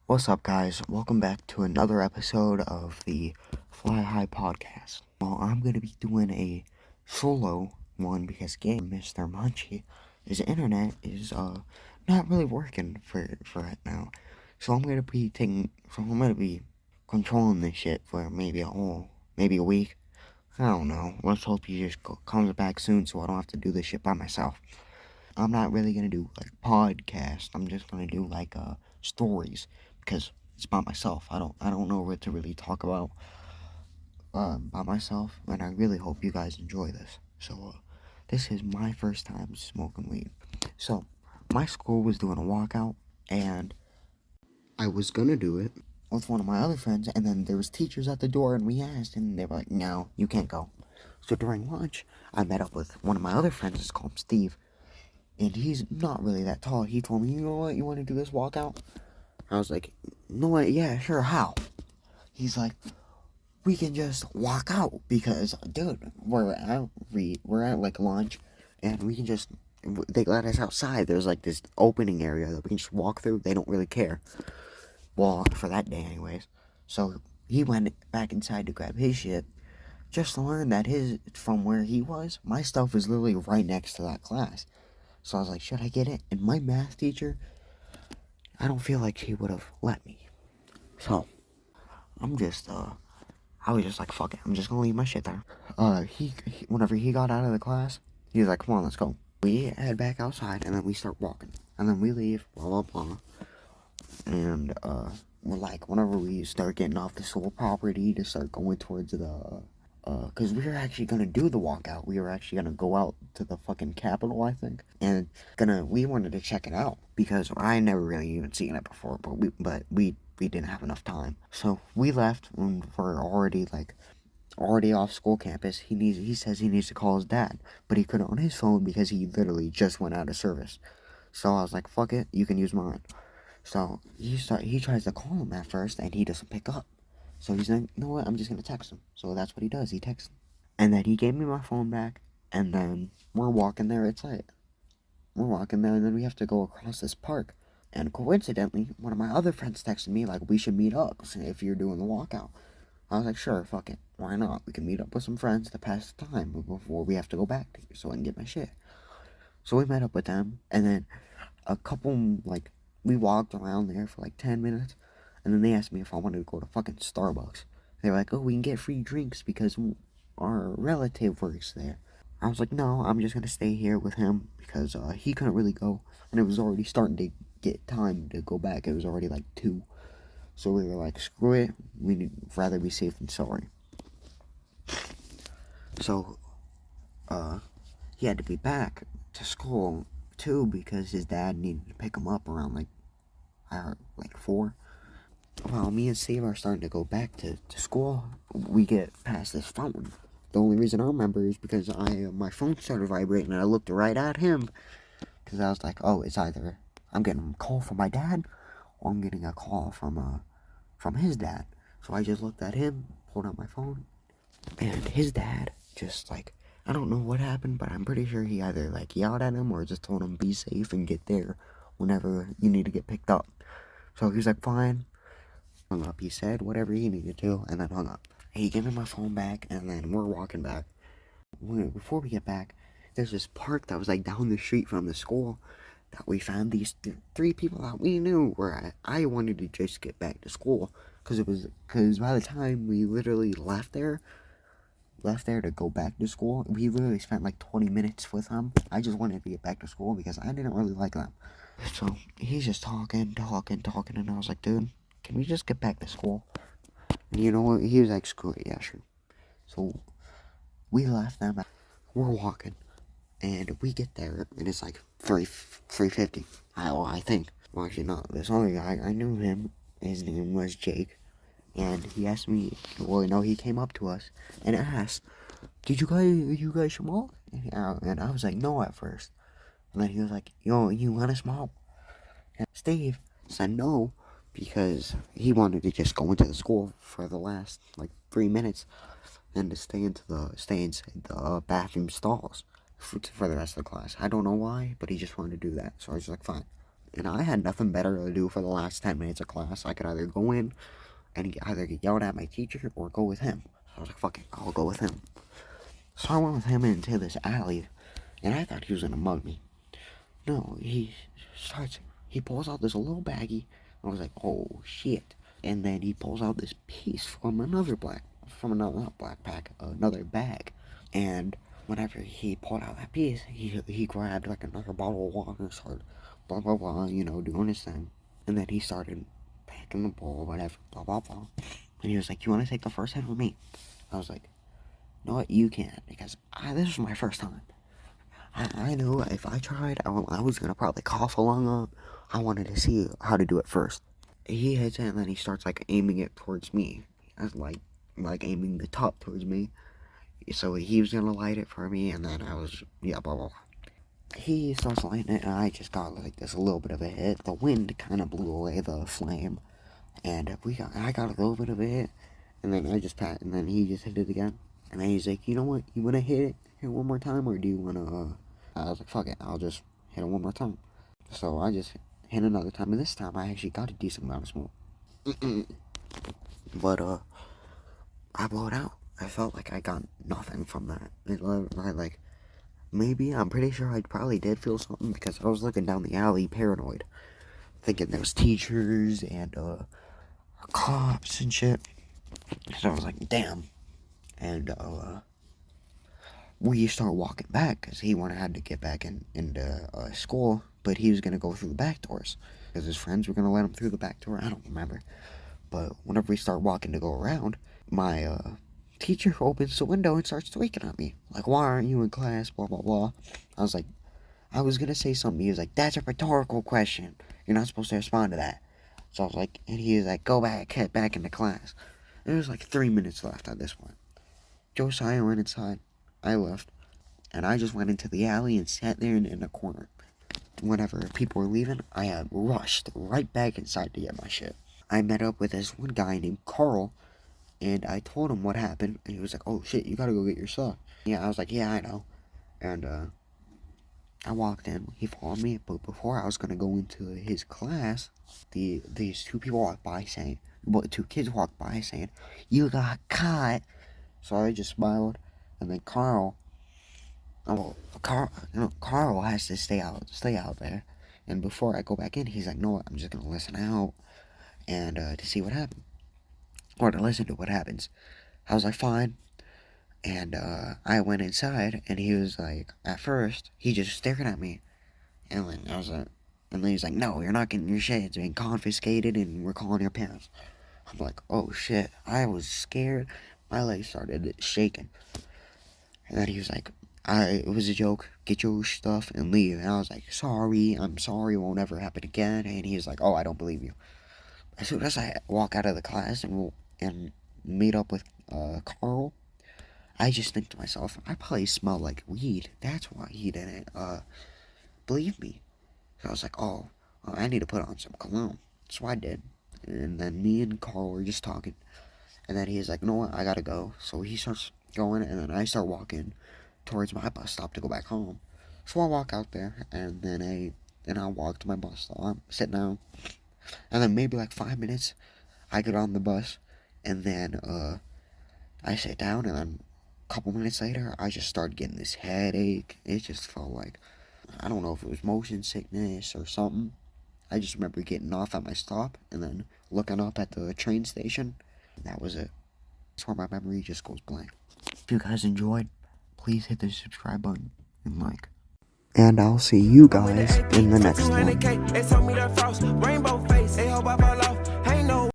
What's up, guys? Welcome back to another episode of the Fly High Podcast. Well, I'm going to be doing a solo one because Mr. Munchie, his internet is not really working for right now. So I'm going to be controlling this shit for maybe a week. I don't know. Let's hope he just comes back soon so I don't have to do this shit by myself. I'm not really gonna do like podcasts. I'm just gonna do like stories because it's by myself. I don't know what to really talk about by myself, and I really hope you guys enjoy this. So this is my first time smoking weed. So my school was doing a walkout, and I was gonna do it with one of my other friends, and then there was teachers at the door, and we asked, and they were like, "No, you can't go." So during lunch, I met up with one of my other friends. Let's call him Steve. And he's not really that tall. He told me, you know what, you want to do this walkout? I was like, no, what, yeah, sure, how? He's like, we can just walk out because, dude, we're at like lunch, and we can just, they let us outside. There's like this opening area that we can just walk through. They don't really care. Well, for that day, anyways. So he went back inside to grab his shit, just to learn that from where he was, my stuff was literally right next to that class. So I was like, should I get it? And my math teacher, I don't feel like she would have let me. So I'm just, I was just like, fuck it. I'm just gonna leave my shit there. Whenever he got out of the class, he was like, come on, let's go. We head back outside, and then we start walking. And then we leave, blah, blah, blah. And, we're like, whenever we start getting off the school property to start going towards the because we were actually gonna do the walkout. We were actually gonna go out to the fucking Capitol, I think, and we wanted to check it out because I never really even seen it before, but we didn't have enough time, so we left when we're already off school campus. He says he needs to call his dad, but he couldn't on his phone because he literally just went out of service. So I was like, fuck it, you can use mine. So he tries to call him at first, and he doesn't pick up. So he's like, you know what, I'm just gonna text him. So that's what he does, he texts him. And then he gave me my phone back, and then we're walking there, we're walking there, and then we have to go across this park. And coincidentally, one of my other friends texted me, like, we should meet up if you're doing the walkout. I was like, sure, fuck it, why not? We can meet up with some friends to pass the time before we have to go back to you so I can get my shit. So we met up with them, and then a couple, like, we walked around there for like 10 minutes, and then they asked me if I wanted to go to fucking Starbucks. They were like, oh, we can get free drinks because our relative works there. I was like, no, I'm just gonna stay here with him because he couldn't really go, and it was already starting to get time to go back. It was already like 2. So we were like, screw it, we'd rather be safe than sorry. So, he had to be back to school too because his dad needed to pick him up around like 4. While me and Steve are starting to go back to school, we get past this fountain. The only reason I remember is because my phone started vibrating, and I looked right at him because I was like, oh, it's either I'm getting a call from my dad or I'm getting a call from his dad. So I just looked at him, pulled out my phone, and his dad just like, I don't know what happened, but I'm pretty sure he either like yelled at him or just told him be safe and get there whenever you need to get picked up. So he was like, fine. Hung up. He said whatever he needed to, and then hung up. He gave me my phone back, and then we're walking back. Before we get back, there's this park that was like down the street from the school that we found these 3 people that we knew were at. I wanted to just get back to school because by the time we literally left there to go back to school, we literally spent like 20 minutes with them. I just wanted to get back to school because I didn't really like them. So he's just talking, and I was like, dude, can we just get back to school? And you know what? He was like, screw it, yeah, sure. So we left them. We're walking, and we get there, and it's like 3:50. I think. Well, actually, not. This other guy, I knew him. His name was Jake, and he asked me. Well, no, he came up to us and asked, "Did you guys smoke?" And I was like, "No," at first. And then he was like, "Yo, you wanna smoke?" And Steve said no because he wanted to just go into the school for the last like 3 minutes and to stay inside the bathroom stalls for the rest of the class. I don't know why, but he just wanted to do that. So I was like, fine. and I had nothing better to do for the last 10 minutes of class. I could either go in and either get yelled at my teacher or go with him. So I was like, fuck it, I'll go with him. So I went with him into this alley, and I thought he was gonna mug me. No, he pulls out this little baggie. I was like, oh shit. And then he pulls out this piece from another another bag. And whenever he pulled out that piece, he grabbed like another bottle of water and started blah blah blah, doing his thing. And then he started packing the bowl, whatever, blah blah blah. And he was like, you wanna take the first hit with me? I was like, no, you can't, because this was my first time. I knew if I tried, I was gonna probably cough a lung up. I wanted to see how to do it first. He hits it and then he starts like aiming it towards me. As like aiming the top towards me. So he was gonna light it for me, and then I was blah blah blah. He starts lighting it, and I just got like this a little bit of a hit. The wind kind of blew away the flame, and I got a little bit of a hit, and then and then he just hit it again, and then he's like, you know what, you wanna hit one more time, or do you wanna? I was like, fuck it, I'll just hit it one more time. So I just hit another time, and this time I actually got a decent amount of smoke. But I blew it out. I felt like I got nothing from that. I'm pretty sure I probably did feel something, because I was looking down the alley paranoid, thinking there was teachers and cops and shit. So I was like, damn. And we start walking back, because he had to get back into school, but he was going to go through the back doors, because his friends were going to let him through the back door. I don't remember. But whenever we start walking to go around, my teacher opens the window and starts tweaking at me. Like, why aren't you in class? Blah, blah, blah. I was like, I was going to say something. He was like, that's a rhetorical question. You're not supposed to respond to that. So I was like, and he was like, head back into class. And it was like 3 minutes left at this point. Josiah went inside. I left. And I just went into the alley and sat there in the corner. Whenever people were leaving, I had rushed right back inside to get my shit. I met up with this one guy named Carl, and I told him what happened, and he was like, oh shit, you gotta go get your stuff. Yeah, I was like, yeah, I know. And I walked in, he followed me, but before I was gonna go into his class, these two kids walked by saying, you got caught. So I just smiled, and then Carl has to stay out there. And before I go back in, he's like, no, I'm just gonna listen out, and to see what happened, or to listen to what happens. I was like, fine. And I went inside, and he was like, at first, he just stared at me, and then I was like, and then he's like, no, you're not getting your shit, it's being confiscated, and we're calling your parents. I'm like, oh shit. I was scared. My legs started shaking. And then he was like, it was a joke, get your stuff and leave. And I was like, I'm sorry, it won't ever happen again. And he was like, oh, I don't believe you. As soon as I walk out of the class and meet up with Carl, I just think to myself, I probably smell like weed. That's why he didn't believe me. So I was like, oh, I need to put on some cologne. So I did. And then me and Carl were just talking. And then he's like, you know what, I gotta go. So he starts going, and then I start walking towards my bus stop to go back home. So I walk out there, and then I walk to my bus stop, sit down, and then maybe like 5 minutes, I get on the bus, and then I sit down, and then a couple minutes later, I just started getting this headache. It just felt like, I don't know if it was motion sickness or something. I just remember getting off at my stop, and then looking up at the train station, and that was it. That's where my memory just goes blank. If you guys enjoyed, please hit the subscribe button and like. And I'll see you guys in the next one.